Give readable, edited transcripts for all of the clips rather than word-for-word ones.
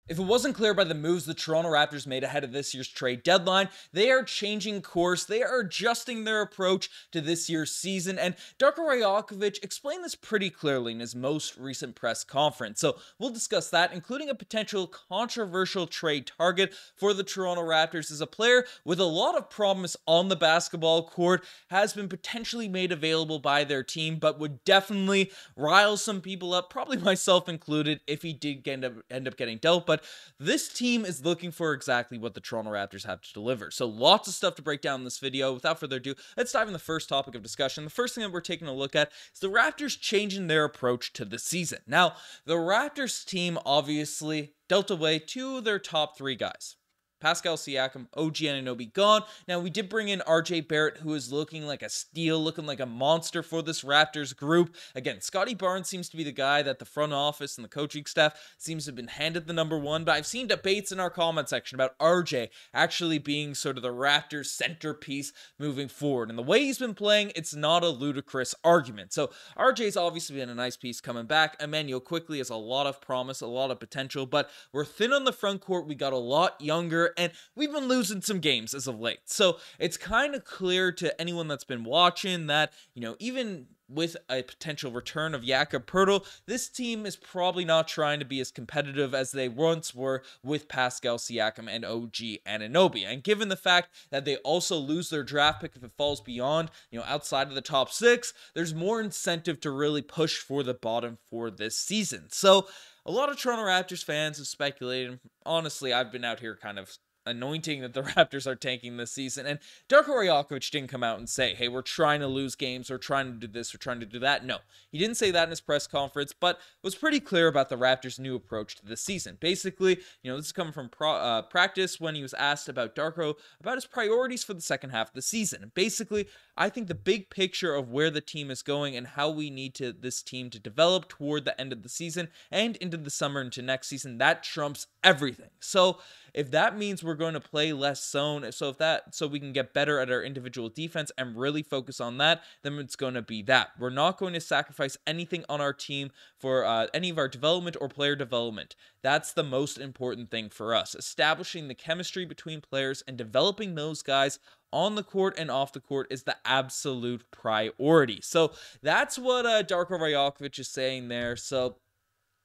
If it wasn't clear by the moves the Toronto Raptors made ahead of this year's trade deadline, they are changing course. They are adjusting their approach to this year's season, and Darko Rajakovic explained this pretty clearly in his most recent press conference. So we'll discuss that, including a potential controversial trade target for the Toronto Raptors as a player with a lot of promise on the basketball court has been potentially made available by their team, but would definitely rile some people up, probably myself included, if he did end up getting dealt. But this team is looking for exactly what the Toronto Raptors have to deliver. So lots of stuff to break down in this video. Without further ado, let's dive in the first topic of discussion. The first thing that we're taking a look at is the Raptors changing their approach to the season. Now, the Raptors team obviously dealt away two of their top three guys. Pascal Siakam, O.G. and Anunoby gone. Now, we did bring in R.J. Barrett, who is looking like a steal, looking like a monster for this Raptors group. Again, Scottie Barnes seems to be the guy that the front office and the coaching staff seems to have been handed the number one, but I've seen debates in our comment section about R.J. actually being sort of the Raptors centerpiece moving forward. And the way he's been playing, it's not a ludicrous argument. So R.J.'s obviously been a nice piece coming back. Emmanuel quickly has a lot of promise, a lot of potential, but we're thin on the front court. We got a lot younger, and we've been losing some games as of late. So it's kind of clear to anyone that's been watching that, even with a potential return of Jakob Poeltl, this team is probably not trying to be as competitive as they once were with Pascal Siakam and O.G. and Anunoby. And given the fact that they also lose their draft pick if it falls beyond, outside of the top six, there's more incentive to really push for the bottom for this season. So a lot of Toronto Raptors fans have speculated. Honestly, I've been out here kind of anointing that the Raptors are tanking this season, and Darko Rajakovic didn't come out and say, hey, we're trying to lose games, we're trying to do this, we're trying to do that. No, he didn't say that in his press conference, but was pretty clear about the Raptors' new approach to the season. Basically, this is coming from practice when he was asked about Darko, about his priorities for the second half of the season. And basically, I think the big picture of where the team is going and how we need this team to develop toward the end of the season and into the summer into next season, that trumps everything. So if that means we're going to play less zone, so we can get better at our individual defense and really focus on that, then it's going to be that. We're not going to sacrifice anything on our team for any of our development or player development. That's the most important thing for us. Establishing the chemistry between players and developing those guys on the court and off the court is the absolute priority. So that's what Darko Rajakovic is saying there. So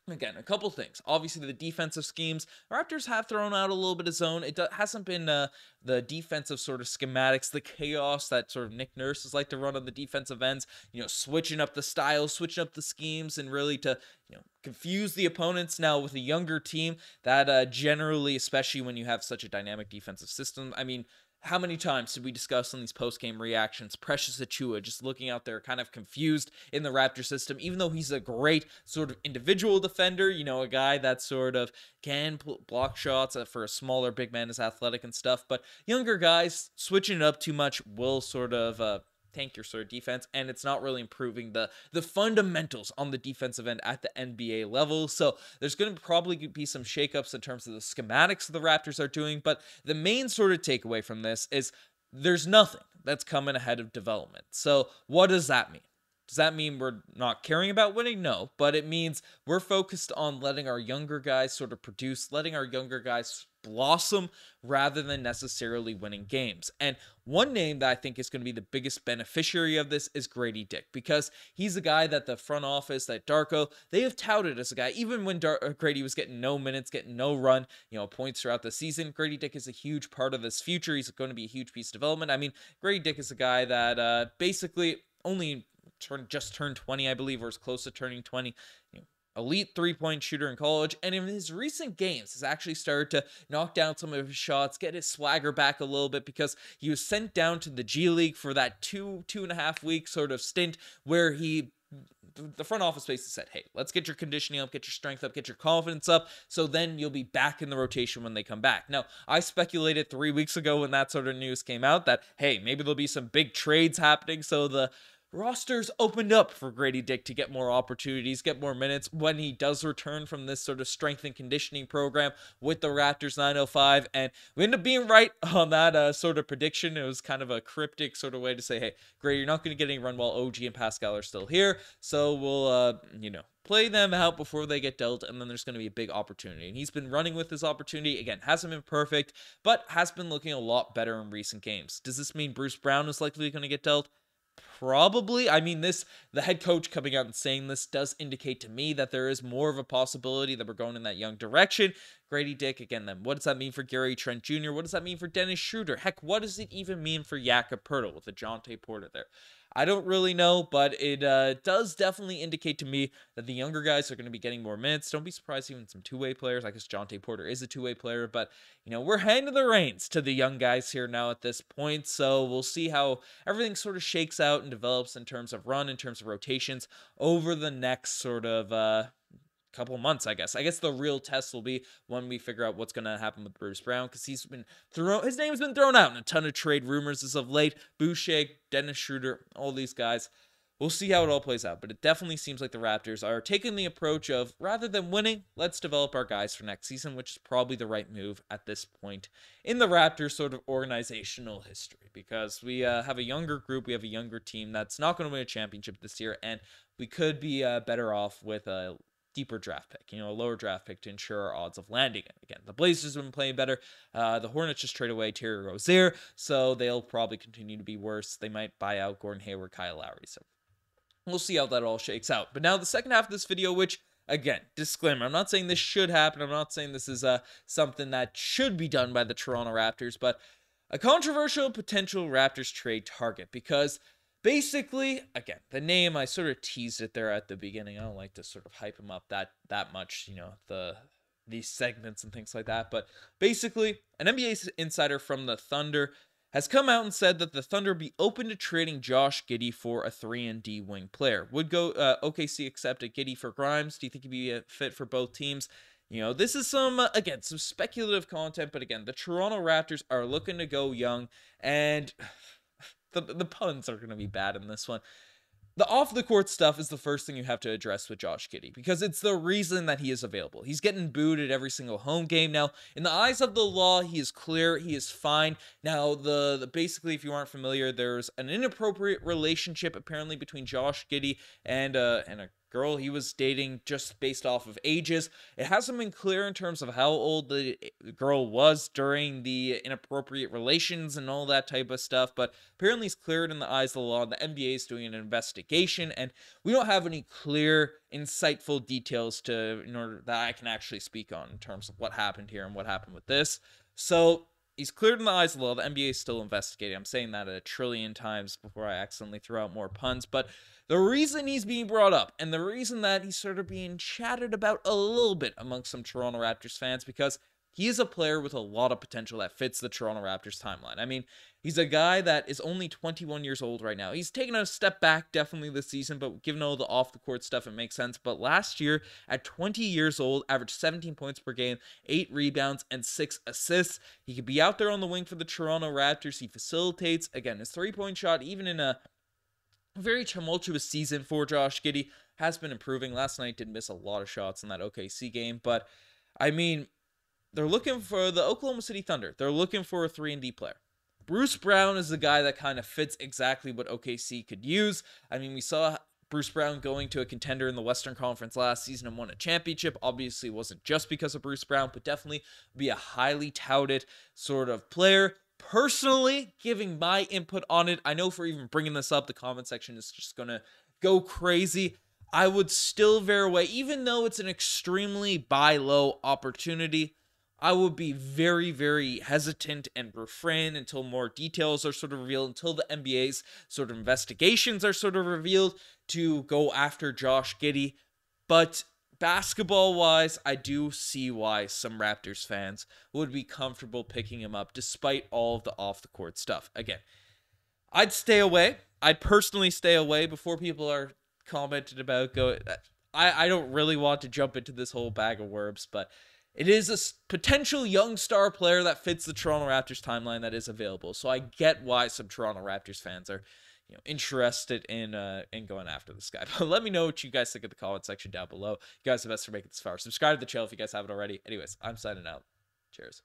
again, a couple things. Obviously, the defensive schemes. Raptors have thrown out a little bit of zone. It hasn't been the defensive sort of schematics, the chaos that sort of Nick Nurse like to run on the defensive ends, switching up the styles, switching up the schemes, and really to, confuse the opponents. Now, with a younger team, that generally, especially when you have such a dynamic defensive system, I mean, how many times did we discuss on these post-game reactions Precious Achiuwa just looking out there kind of confused in the Raptor system, even though he's a great sort of individual defender, a guy that sort of can block shots for a smaller big man, is athletic and stuff, but younger guys switching it up too much will sort of tank your sort of defense, and it's not really improving the fundamentals on the defensive end at the NBA level. So there's going to probably be some shakeups in terms of the schematics the Raptors are doing, but the main sort of takeaway from this is there's nothing that's coming ahead of development. So what does that mean? Does that mean we're not caring about winning? No, but it means we're focused on letting our younger guys sort of produce, letting our younger guys blossom rather than necessarily winning games. And one name that I think is going to be the biggest beneficiary of this is Grady Dick, because he's a guy that the front office, that Darko, they have touted as a guy, even when Grady was getting no minutes, getting no run, points throughout the season. Grady Dick is a huge part of this future. He's going to be a huge piece of development. I mean, Grady Dick is a guy that basically only just turned 20, I believe, or is close to turning 20. Elite three-point shooter in college, and in his recent games has actually started to knock down some of his shots, get his swagger back a little bit, because he was sent down to the G League for that two and a half week sort of stint where the front office basically said, hey, let's get your conditioning up, get your strength up, get your confidence up, so then you'll be back in the rotation when they come back. Now, I speculated 3 weeks ago when that sort of news came out that, hey, maybe there'll be some big trades happening, so the rosters opened up for Grady Dick to get more opportunities, get more minutes when he does return from this sort of strength and conditioning program with the Raptors 905. And we ended up being right on that sort of prediction. It was kind of a cryptic sort of way to say, hey, Grady, you're not going to get any run while OG and Pascal are still here. So we'll, play them out before they get dealt, and then there's going to be a big opportunity. And he's been running with this opportunity. Again, hasn't been perfect, but has been looking a lot better in recent games. Does this mean Bruce Brown is likely going to get dealt? Probably. I mean, the head coach coming out and saying this does indicate to me that there is more of a possibility that we're going in that young direction. Grady Dick, again, then what does that mean for Gary Trent Jr.? What does that mean for Dennis Schroeder? Heck, what does it even mean for Jakob Poeltl with the Jonte Porter there? I don't really know, but it does definitely indicate to me that the younger guys are going to be getting more minutes. Don't be surprised even some two-way players. I guess Jonte Porter is a two-way player, but, we're handing the reins to the young guys here now at this point, so we'll see how everything sort of shakes out and develops in terms of run, in terms of rotations over the next sort of couple months, I guess. I guess the real test will be when we figure out what's going to happen with Bruce Brown, because his name's been thrown out in a ton of trade rumors as of late. Boucher, Dennis Schroeder, all these guys. We'll see how it all plays out, but it definitely seems like the Raptors are taking the approach of, rather than winning, let's develop our guys for next season, which is probably the right move at this point in the Raptors sort of organizational history, because we have a younger group, we have a younger team that's not going to win a championship this year, and we could be better off with a deeper draft pick, a lower draft pick to ensure our odds of landing it. Again, the Blazers have been playing better. The Hornets just trade away Terry Rozier, so they'll probably continue to be worse. They might buy out Gordon Hayward, Kyle Lowry, so we'll see how that all shakes out. But now the second half of this video, which, again, disclaimer, I'm not saying this should happen. I'm not saying this is something that should be done by the Toronto Raptors, but a controversial potential Raptors trade target, because basically, again, the name, I sort of teased it there at the beginning. I don't like to sort of hype him up that much, these segments and things like that. But basically, an NBA insider from the Thunder has come out and said that the Thunder be open to trading Josh Giddey for a 3-and-D wing player. Would OKC accept a Giddey for Grimes? Do you think he'd be a fit for both teams? This is some speculative content, but again, the Toronto Raptors are looking to go young, and the puns are going to be bad in this one. The off-the-court stuff is the first thing you have to address with Josh Giddey, because it's the reason that he is available. He's getting booed at every single home game. Now, in the eyes of the law, he is clear, he is fine. Now, basically, if you aren't familiar, there's an inappropriate relationship, apparently, between Josh Giddey and a girl he was dating, just based off of ages. It hasn't been clear in terms of how old the girl was during the inappropriate relations and all that type of stuff, but apparently it's cleared in the eyes of the law. The NBA is doing an investigation, and we don't have any clear, insightful details in order that I can actually speak on in terms of what happened here and what happened with this. So he's cleared in the eyes of the law. The NBA is still investigating. I'm saying that a trillion times before I accidentally throw out more puns, but the reason he's being brought up, and the reason that he's sort of being chatted about a little bit amongst some Toronto Raptors fans, because he is a player with a lot of potential that fits the Toronto Raptors timeline. I mean, he's a guy that is only 21 years old right now. He's taken a step back definitely this season, but given all the off-the-court stuff, it makes sense. But last year, at 20 years old, averaged 17 points per game, 8 rebounds, and 6 assists. He could be out there on the wing for the Toronto Raptors. He facilitates. Again, his three-point shot, even in a very tumultuous season for Josh Giddey, has been improving. Last night did miss a lot of shots in that OKC game, but I mean, they're looking for the Oklahoma City Thunder. They're looking for a 3-and-D player. Bruce Brown is the guy that kind of fits exactly what OKC could use. I mean, we saw Bruce Brown going to a contender in the Western Conference last season and won a championship. Obviously, it wasn't just because of Bruce Brown, but definitely be a highly touted sort of player. Personally, giving my input on it, I know for even bringing this up, the comment section is just going to go crazy. I would still veer away, even though it's an extremely buy low opportunity. I would be very, very hesitant and refrain until more details are sort of revealed, until the NBA's sort of investigations are sort of revealed, to go after Josh Giddey. But basketball-wise, I do see why some Raptors fans would be comfortable picking him up, despite all of the off-the-court stuff. Again, I'd stay away. I'd personally stay away before people are commented about I don't really want to jump into this whole bag of worms, but it is a potential young star player that fits the Toronto Raptors timeline that is available. So I get why some Toronto Raptors fans are, interested in going after this guy. But let me know what you guys think in the comment section down below. You guys are the best for making this far. Subscribe to the channel if you guys haven't already. Anyways, I'm signing out. Cheers.